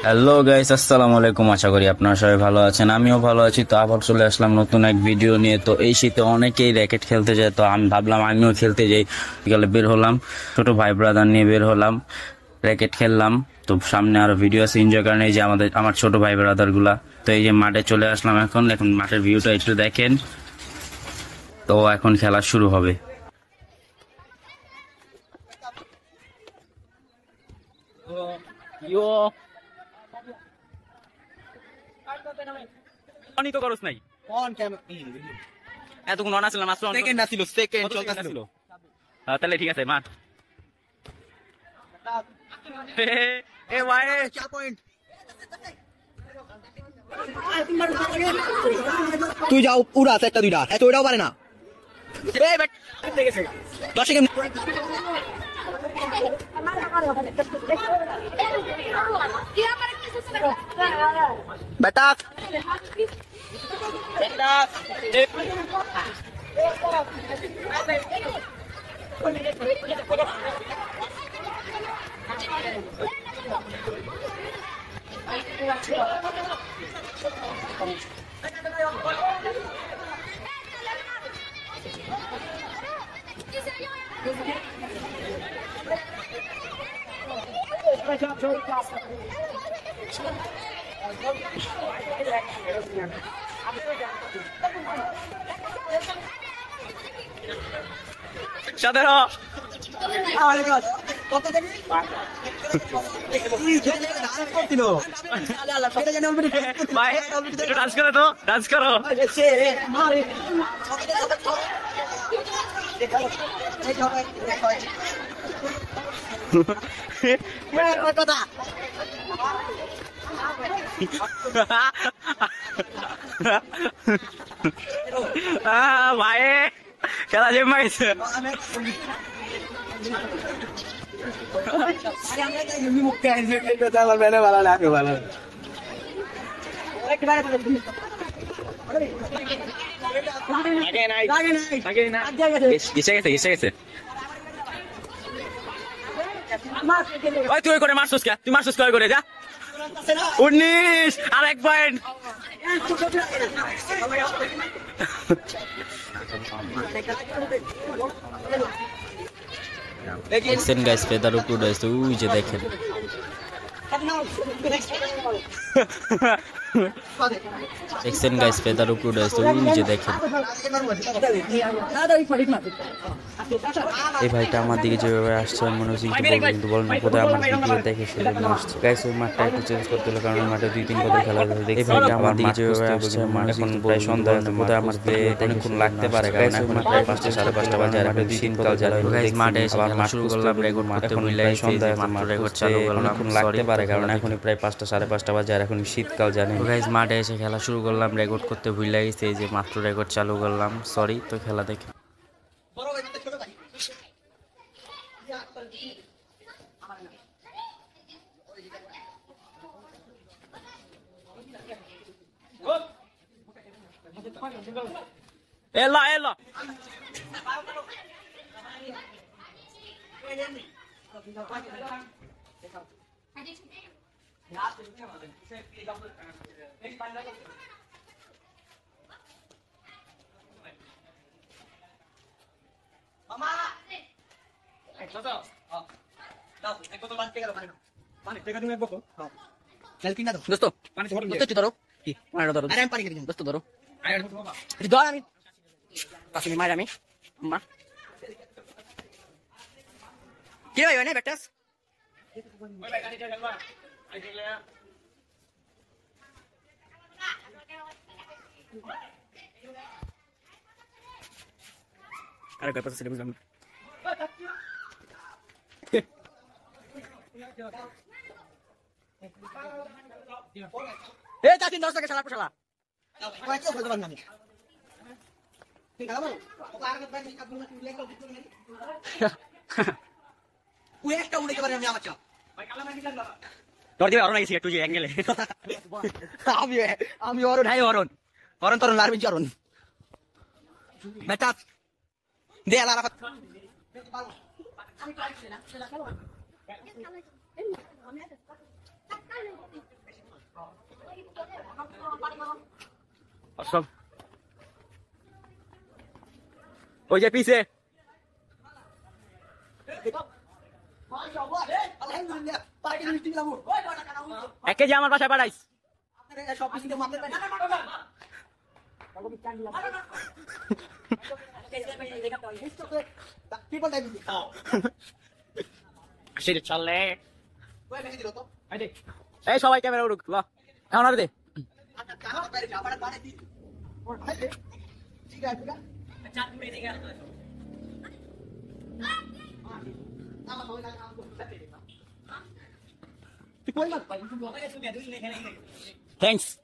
Hello guys, আসসালামু আলাইকুম। আশা করি আপনারা সবাই ভালো আছেন, আমিও ভালো আছি। তো আবার চলে আসলাম নতুন এক ভিডিও নিয়ে। তো এই শীতে অনেকেই র্যাকেট খেলতে যায়, তো আমি ভাবলাম আমিও খেলতে যাই। বিকালে বের হলাম, ছোট ভাই ব্রাদার নিয়ে বের হলাম, র্যাকেট খেললাম। তো সামনে আরো ভিডিও আছে এনজয় করেন। এই যে আমার ছোট ভাই ব্রাদার গুলা। তো এই যে মাঠে চলে আসলাম, এখন মাঠের ভিউটা একটু দেখেন। তো এখন খেলা শুরু হবে। তো করস নাই এতক্ষণ অন আসলাম, তাহলে ঠিক আছে মাঠ। তুই যাও উড়া একটা দুইটা এত ওইটাও পারে না। বেটা ডান্স করো, তো ডান্স করো। ভাই খেলা যে মাইছে গেছে। তুই করে মারছিস কে? তুই মারছিস করে যা। 19 আর 1 পয়েন্ট। দেখছেন গাইস, ফেদার উপর রয়েছে, ওই যে দেখেন। দেখছেন গাইস, ফেদার উপর রয়েছে, ওই যে দেখেন। এই ভাইটা আমার দিকে যেভাবে আসছে মনে হচ্ছে কিন্তু বলেন না, কোথায় আমার ভিডিও দেখে সেজন্য আসছে। গাইস ওই মাঠটা একটু চেঞ্জ করতে হলো, কারণ মাঠে 2-3 পদের খেলা হয়েছে। এই ভাইটা আমার দিকে যেভাবে আসছে এখন প্রায় সন্ধ্যা, কোথায় আমার ভিডিও অনেকক্ষণ লাগতে পারে, কারণ এখন প্রায় 5টা 5:30 বাজে। আর এখন 2-3 পদের যারা গাইস মাঠে এসে আবার শুরু করলাম রেকর্ড করতে, মিলাই সন্ধ্যা মাত্র রেকর্ড চালু করলাম। অনেকক্ষণ লাগতে পারে, কারণ এখন প্রায় 5টা 5:30 বাজে। আর এখন শীতকাল জানেন। গাইস মাঠে এসে খেলা শুরু করলাম, রেকর্ড করতে ভুলে গেছি, এই যে মাত্র রেকর্ড চালু করলাম, সরি। তো খেলা দেখে এলা এলা আরে কয় পাশে বুঝলাম। এ চাচি 10 টাকা শালা শালা কয়টা বলতে পারলাম আমি। ঠিক আছে ওকে আর একটা মেকআপ গুলো তুই লেখো দিতে না। ওই একটা উড়ে যাবে আমি আমার চা ভাই কালা মারি দিলাম বাবা তোর দিবে অরণ আইছি একটু যে অ্যাঙ্গেলে আমি অরণ হাই অরণ অরণ তরণ লারবি অরণ বেটা দে আলা রাখা সব ওই যে পিছে এক কেজি আমার বাসায় পাঠাইস চলে এই সবাই ক্যামেরা উঠুক এখন আর দে থ্যাংকস